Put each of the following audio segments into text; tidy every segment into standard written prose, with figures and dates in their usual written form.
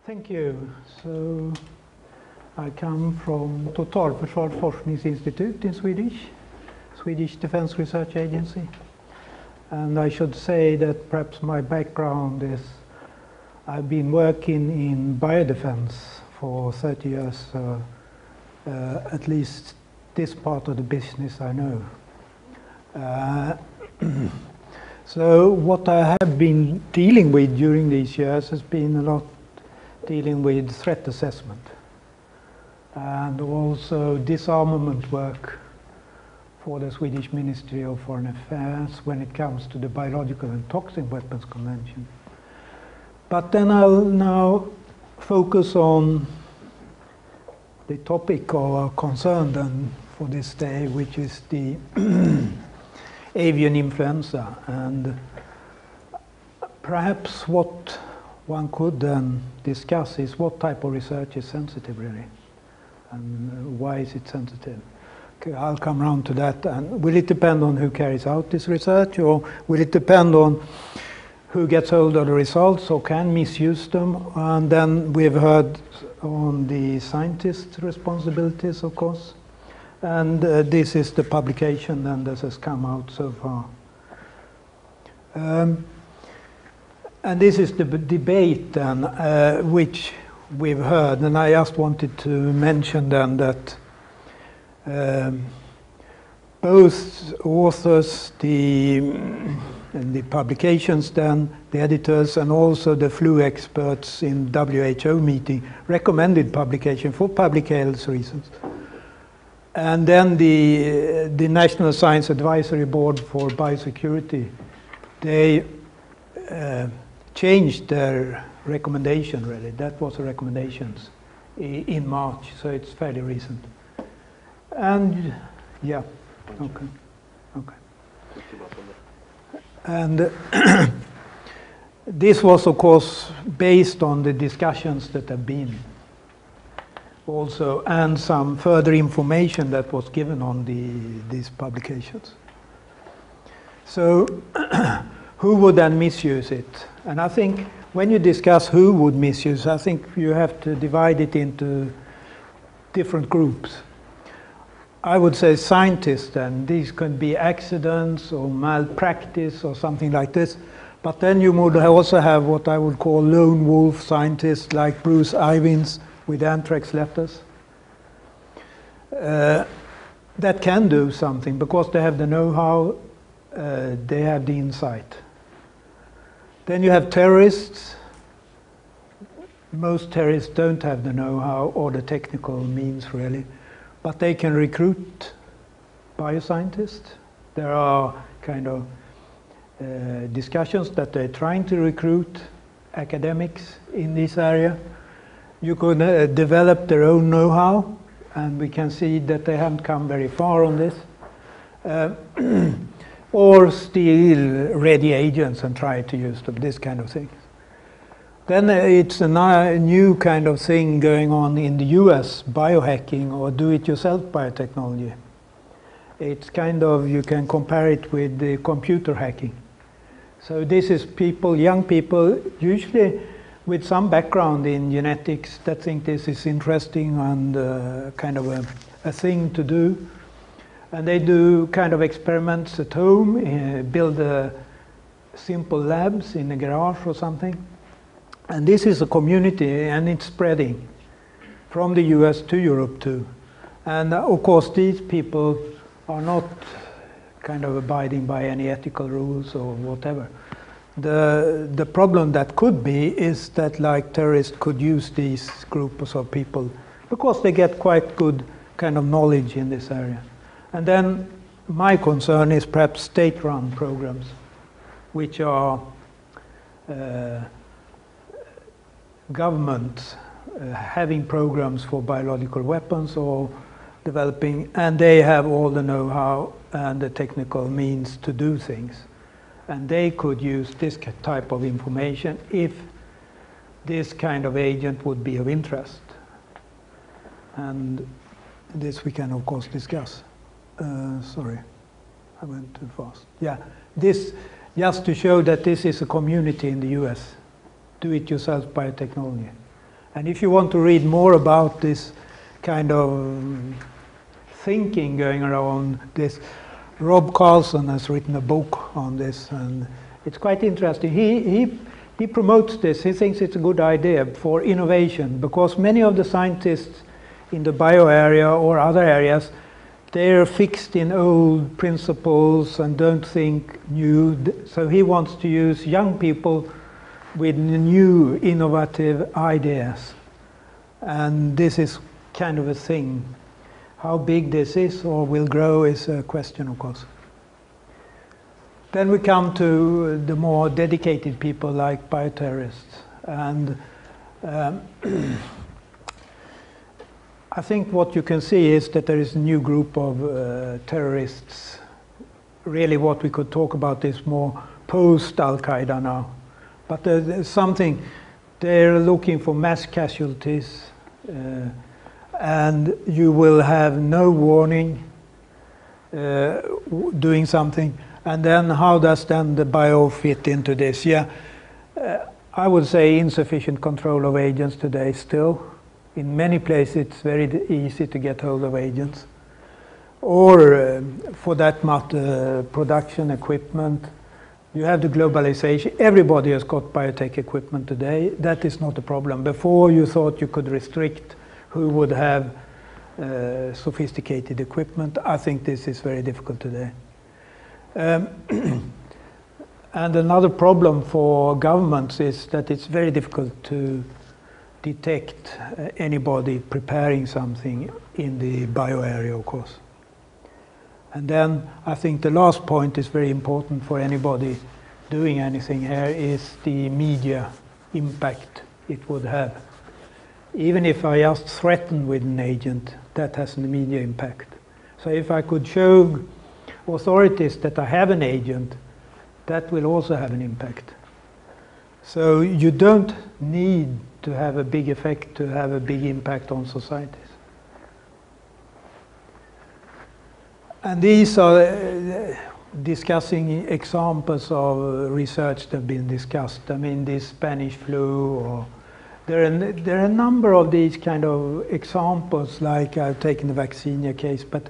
Thank you. So I come from Totalförsvarsforskningsinstitut in Swedish Defense Research Agency. And I should say that perhaps my background is I've been working in biodefense for 30 years, so at least this part of the business I know. So what I have been dealing with during these years has been a lot dealing with threat assessment and also disarmament work for the Swedish Ministry of Foreign Affairs when it comes to the Biological and Toxic Weapons Convention. But then I'll now focus on the topic of our concern then for this day, which is the avian influenza. And perhaps what one could then discuss is what type of research is sensitive really, and why is it sensitive? Okay, I'll come round to that. And will it depend on who carries out this research, or will it depend on who gets hold of the results or can misuse them? And then we've heard on the scientists' responsibilities, of course. And this is the publication then that has come out so far. And this is the debate then, which we've heard. And I just wanted to mention then that both authors, the publications then, the editors, and also the flu experts in WHO meeting recommended publication for public health reasons. And then the National Science Advisory Board for Biosecurity, they changed their recommendation really. That was the recommendations in March, so it's fairly recent. And yeah, okay. And this was of course based on the discussions that have been also, and some further information that was given on these publications. So who would then misuse it? And I think when you discuss who would misuse, I think you have to divide it into different groups. I would say scientists then, these could be accidents or malpractice or something like this. But then you would also have what I would call lone wolf scientists like Bruce Ivins with anthrax letters. That can do something because they have the know-how, they have the insight. Then you have terrorists. Most terrorists don't have the know-how or the technical means really, but they can recruit bioscientists. There are kind of discussions that they're trying to recruit academics in this area. You could develop their own know-how, and we can see that they haven't come very far on this. Or steal ready agents and try to use them, this kind of thing. Then it's a new kind of thing going on in the US, biohacking or do-it-yourself biotechnology. It's kind of, you can compare it with the computer hacking. So this is people, young people, usually with some background in genetics that think this is interesting and kind of a thing to do. And they do kind of experiments at home, build simple labs in a garage or something. And this is a community and it's spreading from the US to Europe too. And of course these people are not kind of abiding by any ethical rules or whatever. The problem that could be is that like terrorists could use these groups of people because they get quite good kind of knowledge in this area. And then my concern is perhaps state-run programs, which are governments having programs for biological weapons or developing, and they have all the know-how and the technical means to do things. And they could use this type of information if this kind of agent would be of interest. And this we can of course discuss. Sorry, I went too fast. Yeah, this just to show that this is a community in the US, do-it-yourself biotechnology. And if you want to read more about this kind of thinking going around this, Rob Carlson has written a book on this, and it's quite interesting. He promotes this. He thinks it's a good idea for innovation, because many of the scientists in the bio area or other areas, they're fixed in old principles and don't think new. So he wants to use young people with new innovative ideas. And this is kind of a thing. How big this is or will grow is a question, of course. Then we come to the more dedicated people like bioterrorists. And I think what you can see is that there is a new group of terrorists. Really what we could talk about is more post-Al-Qaeda now. But there's something, they're looking for mass casualties, and you will have no warning doing something. And then how does then the bio fit into this? Yeah, I would say insufficient control of agents today still. In many places it's very easy to get hold of agents. Or for that matter, production equipment. You have the globalization. Everybody has got biotech equipment today. That is not a problem. Before you thought you could restrict who would have sophisticated equipment. I think this is very difficult today. And another problem for governments is that it's very difficult to detect anybody preparing something in the bio area, of course. And then I think the last point is very important for anybody doing anything here is the media impact it would have. Even if I just threaten with an agent, that has an media impact. So if I could show authorities that I have an agent, that will also have an impact. So you don't need to have a big effect to have a big impact on societies. And these are discussing examples of research that have been discussed. I mean, this Spanish flu, or there are a number of these kind of examples, like I've taken the vaccine case, but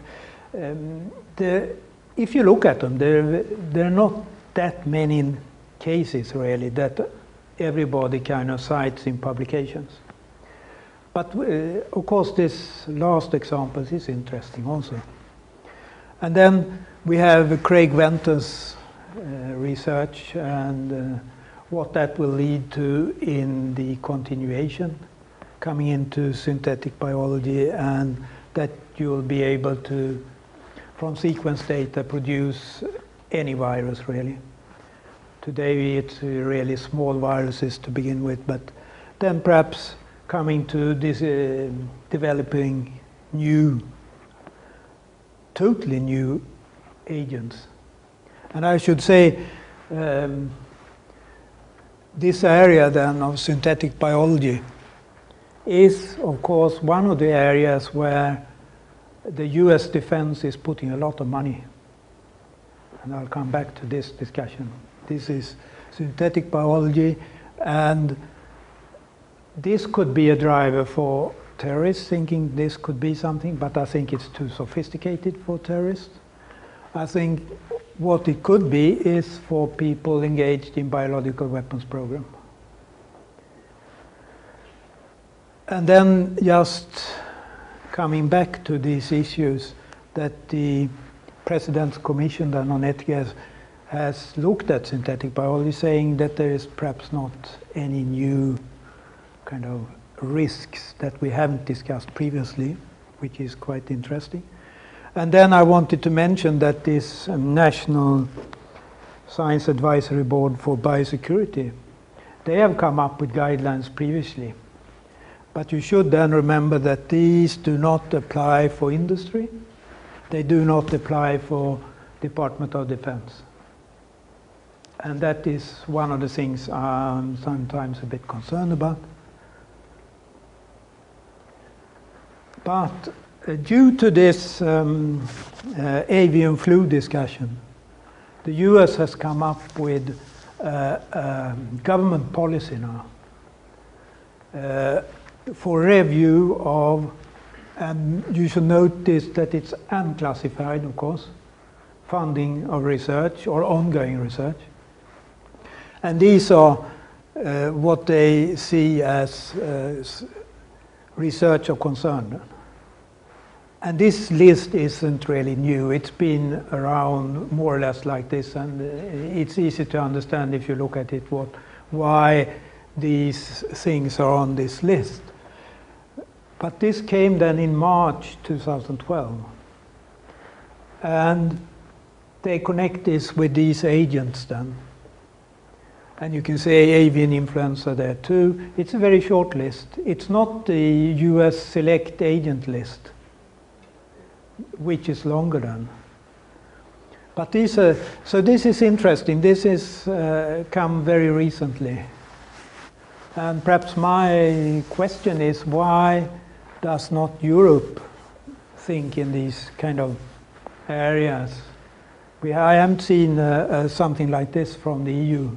if you look at them, there are not that many cases really that everybody kind of cites in publications. But of course this last example is interesting also. And then we have Craig Venter's research and what that will lead to in the continuation, coming into synthetic biology, and that you will be able to, from sequence data, produce any virus really. Today it's really small viruses to begin with, but then perhaps coming to this developing new, totally new agents. And I should say this area then of synthetic biology is of course one of the areas where the US defense is putting a lot of money. And I'll come back to this discussion. This is synthetic biology, and this could be a driver for terrorists thinking this could be something, but I think it's too sophisticated for terrorists. I think what it could be is for people engaged in biological weapons program. And then just coming back to these issues that the President's Commission on Ethics has looked at synthetic biology, saying that there is perhaps not any new kind of risks that we haven't discussed previously, which is quite interesting. And then I wanted to mention that this National Science Advisory Board for Biosecurity, they have come up with guidelines previously. But you should then remember that these do not apply for industry. They do not apply for Department of Defense. And that is one of the things I'm sometimes a bit concerned about. But due to this avian flu discussion, the US has come up with government policy now. for review of, and you should notice that it's unclassified, of course, funding of research or ongoing research. And these are what they see as research of concern. And this list isn't really new. It's been around more or less like this, and it's easy to understand if you look at it why these things are on this list. But this came then in March 2012. And they connect this with these agents then. And you can say avian influenza there too. It's a very short list. It's not the US select agent list, which is longer than. But these so this is interesting. This is come very recently. And perhaps my question is, why does not Europe think in these kind of areas? I haven't seen something like this from the EU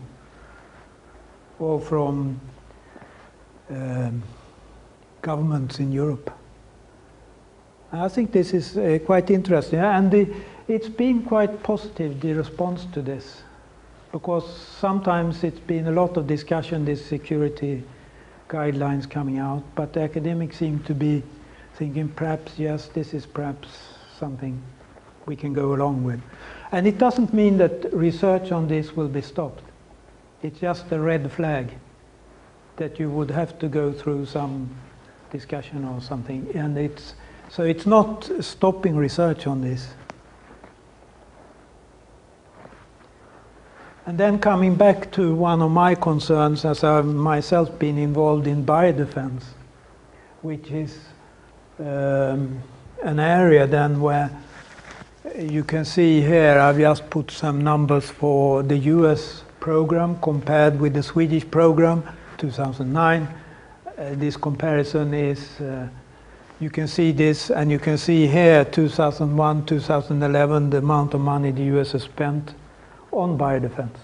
or from governments in Europe. I think this is quite interesting, and it's been quite positive, the response to this, because sometimes it's been a lot of discussion, these security guidelines coming out, but the academics seem to be thinking perhaps, yes, this is perhaps something we can go along with. And it doesn't mean that research on this will be stopped. It's just a red flag that you would have to go through some discussion or something, and so it's not stopping research on this. And then coming back to one of my concerns, as I've myself been involved in biodefense, which is an area then where you can see here, I've just put some numbers for the US program compared with the Swedish program, 2009. This comparison is, you can see this, and you can see here 2001, 2011, the amount of money the US has spent on biodefense,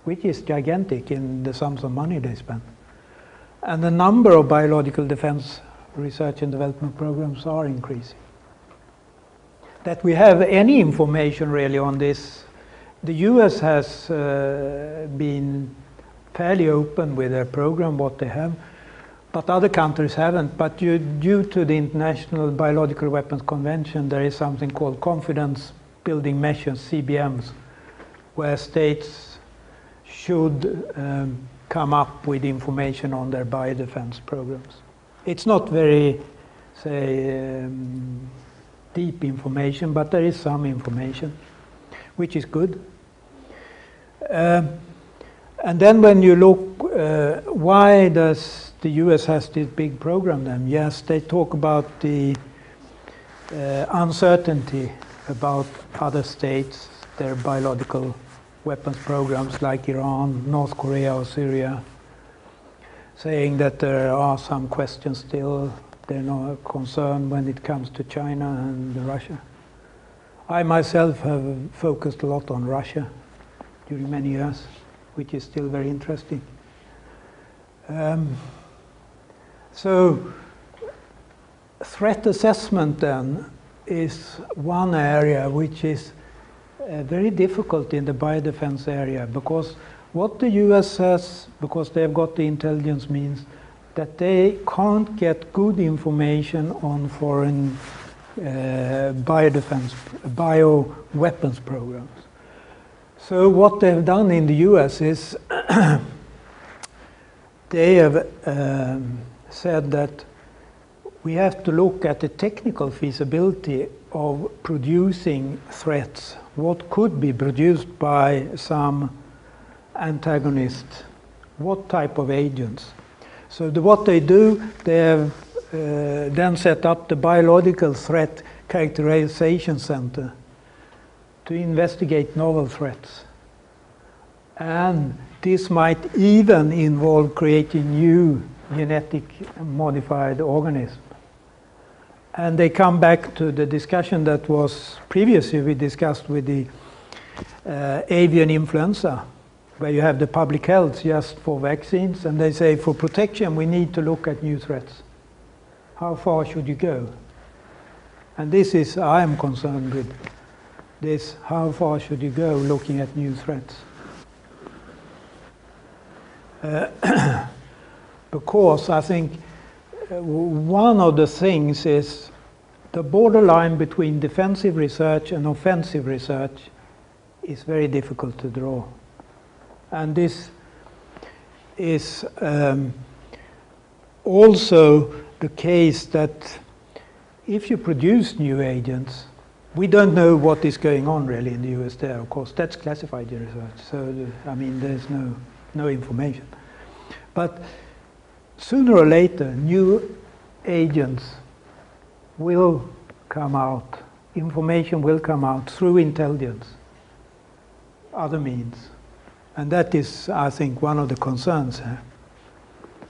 which is gigantic in the sums of money they spend. And the number of biological defense research and development programs are increasing. That we have any information really on this, the US has been fairly open with their program, what they have, but other countries haven't. But due to the International Biological Weapons Convention, there is something called confidence building measures, CBMs, where states should come up with information on their biodefense programs. It's not very, say, deep information, but there is some information, which is good. And then when you look, why does the US has this big program then? Yes, they talk about the uncertainty about other states, their biological weapons programs like Iran, North Korea or Syria, saying that there are some questions still. They're not concerned when it comes to China and Russia. I myself have focused a lot on Russia during many years, which is still very interesting. So threat assessment then is one area which is very difficult in the biodefense area, because what the US says, because they've got the intelligence means, that they can't get good information on foreign bioweapons programs. So what they've done in the US is they have said that we have to look at the technical feasibility of producing threats, what could be produced by some antagonist, what type of agents. So what they do, they have then set up the Biological Threat Characterization Center to investigate novel threats. And this might even involve creating new genetic modified organisms. And they come back to the discussion that was previously we discussed with the avian influenza. where you have the public health just for vaccines, and they say for protection we need to look at new threats. How far should you go? And this is, I am concerned with this, how far should you go looking at new threats? Because I think one of the things is the borderline between defensive research and offensive research is very difficult to draw. And this is also the case that if you produce new agents, we don't know what is going on really in the US there, of course. That's classified research, so I mean there's no information. But sooner or later, new agents will come out, information will come out through intelligence, other means. And that is, I think, one of the concerns here.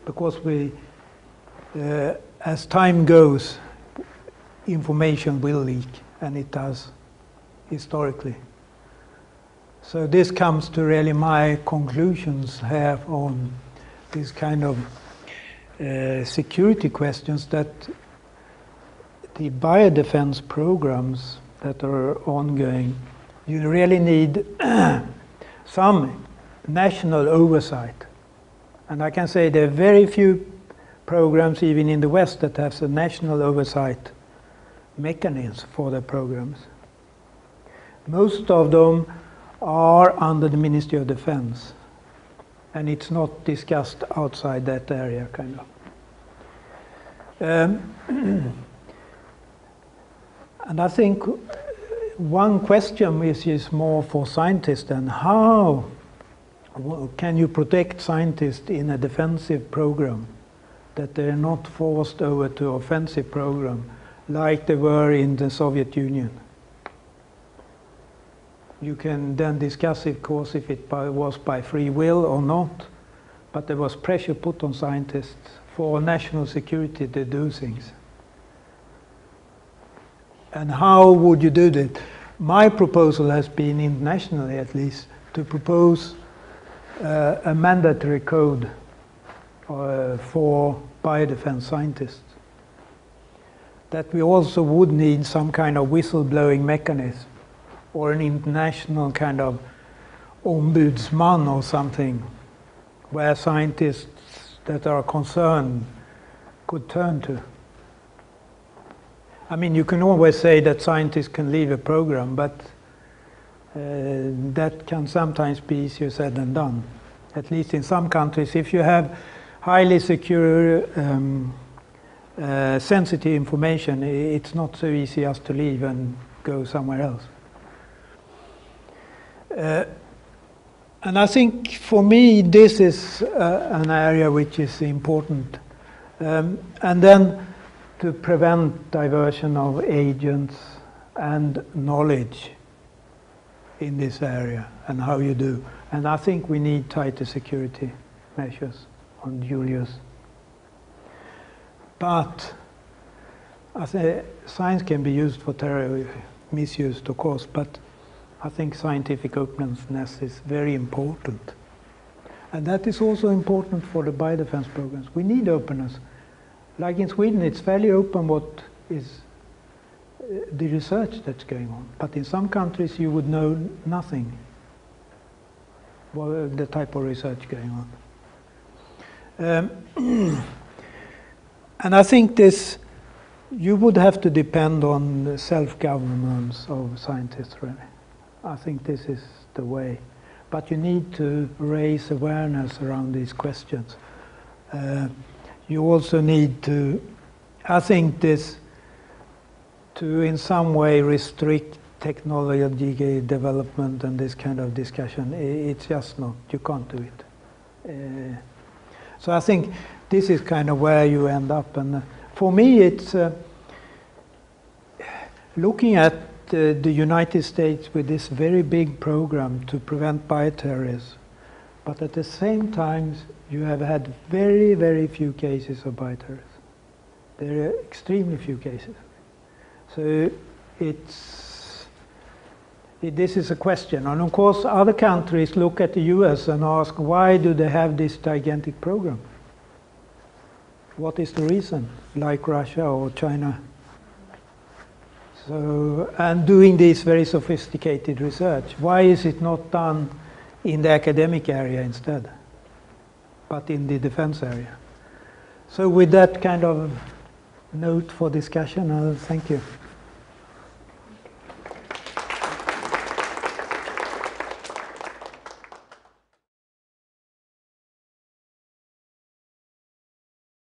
Because we, as time goes, information will leak, and it does historically. So this comes to really my conclusions here on this kind of security questions, that the biodefense programs that are ongoing, you really need some national oversight. And I can say there are very few programs, even in the West, that have a national oversight mechanism for their programs. Most of them are under the Ministry of Defense, and it's not discussed outside that area, kind of. And I think one question which is more for scientists, and how can you protect scientists in a defensive program, that they're not forced over to offensive program like they were in the Soviet Union? You can then discuss, of course, if it was by free will or not, but there was pressure put on scientists for national security to do things. And how would you do that? My proposal has been, internationally at least, to propose a mandatory code for biodefense scientists. That we also would need some kind of whistleblowing mechanism, or an international kind of ombudsman or something, where scientists that are concerned could turn to. I mean, you can always say that scientists can leave a program, but that can sometimes be easier said than done. At least in some countries, if you have highly secure, sensitive information, it's not so easy as to leave and go somewhere else. And I think for me this is an area which is important. And then to prevent diversion of agents and knowledge in this area, and how you do. And I think we need tighter security measures on dual use. But I think science can be used for terror, misused of course, but I think scientific openness is very important. And that is also important for the biodefense programs. We need openness. Like in Sweden, it's fairly open what is the research that's going on. But in some countries you would know nothing about the type of research going on. And I think this, you would have to depend on the self-governance of scientists, really. I think this is the way. But you need to raise awareness around these questions. You also need to, I think this, to in some way restrict technology development and this kind of discussion. It's just not, you can't do it. So I think this is kind of where you end up. And for me it's looking at the United States with this very big program to prevent bioterrorism, but at the same time you have had very, very few cases of bioterrorism. There are extremely few cases. So it's This is a question. And of course, other countries look at the US and ask, why do they have this gigantic program? What is the reason, like Russia or China? So, and doing this very sophisticated research, why is it not done in the academic area instead, but in the defense area? So with that kind of note for discussion, thank you.